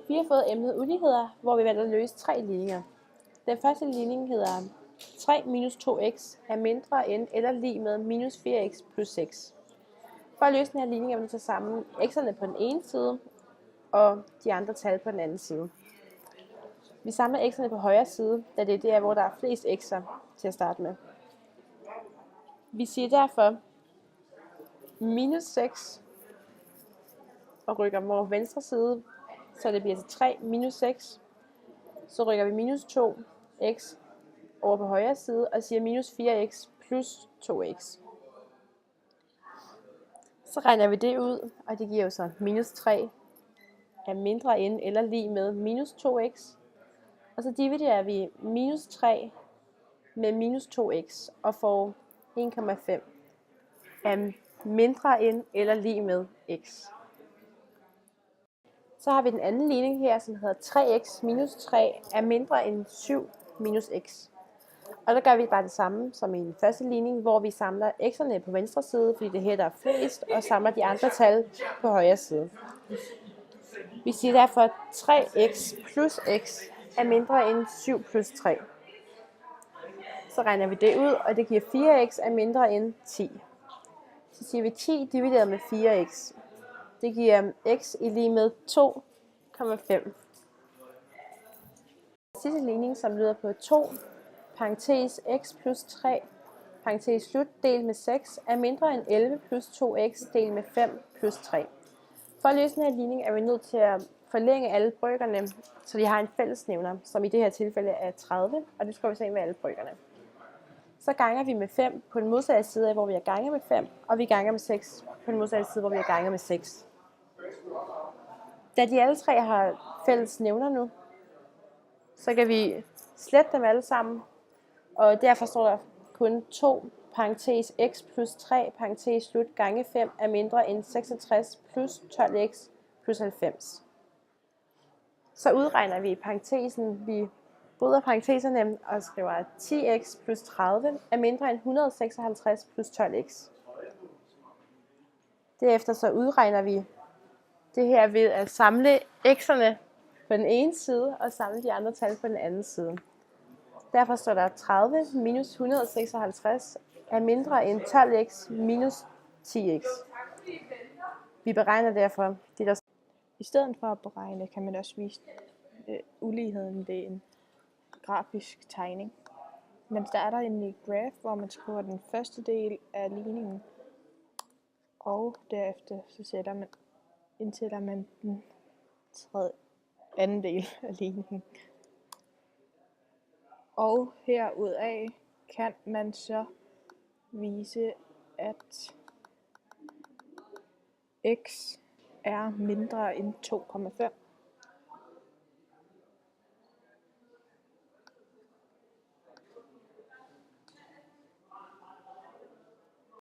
Vi har fået emnet uligheder, hvor vi valgte at løse 3 ligninger. Den første ligning hedder 3 minus 2x er mindre end eller lig med minus 4x plus 6. For at løse den her ligning er vi nødt til at samle x'erne på den ene side og de andre tal på den anden side. Vi samler x'erne på højre side, da det er der, hvor der er flest x'er til at starte med. Vi siger derfor minus 6 og rykker dem over venstre side, så det bliver til 3 minus 6. Så rykker vi minus 2x over på højre side og siger minus 4x plus 2x. Så regner vi det ud, og det giver jo så minus 3 er mindre end eller lig med minus 2x. Og så dividerer vi minus 3 med minus 2x og får 1,5 er mindre end eller lig med x. Så har vi den anden ligning her, som hedder 3x minus 3 er mindre end 7 minus x. Og der gør vi bare det samme som i den første ligning, hvor vi samler x'erne på venstre side, fordi det er her, der er flest, og samler de andre tal på højre side. Vi siger derfor, at 3x plus x er mindre end 7 plus 3. Så regner vi det ud, og det giver 4x er mindre end 10. Så siger vi 10 divideret med 4x. Det giver x i lige med 2,5. Sidste ligning, som lyder på 2, parentes x plus 3, parentes slut, delt med 6, er mindre end 11 plus 2x delt med 5 plus 3. For at løse den her ligning er vi nødt til at forlænge alle bryggerne, så de har en fællesnævner, som i det her tilfælde er 30, og det skal vi så ind med alle bryggerne. Så ganger vi med 5 på den modsatte side, hvor vi har ganget med 5, og vi ganger med 6 på den modsatte side, hvor vi har ganget med 6. Da de alle tre har fælles nævner nu, så kan vi slette dem alle sammen, og derfor står der kun 2, parentes x plus 3, parentes slut, gange 5 er mindre end 66 plus 12x plus 90. Så udregner vi parentesen, vi bryder parenteserne og skriver, at 10x plus 30 er mindre end 156 plus 12x. Derefter så udregner vi det her ved at samle x'erne på den ene side og samle de andre tal på den anden side. Derfor står der 30 minus 156 er mindre end 12x minus 10x. Vi beregner derfor det, der... I stedet for at beregne, kan man også vise uligheden ved en grafisk tegning. Man starter en graf, hvor man skriver den første del af ligningen, og derefter så indsætter man den anden del af ligningen. Og herudaf kan man så vise, at x er mindre end 2,5.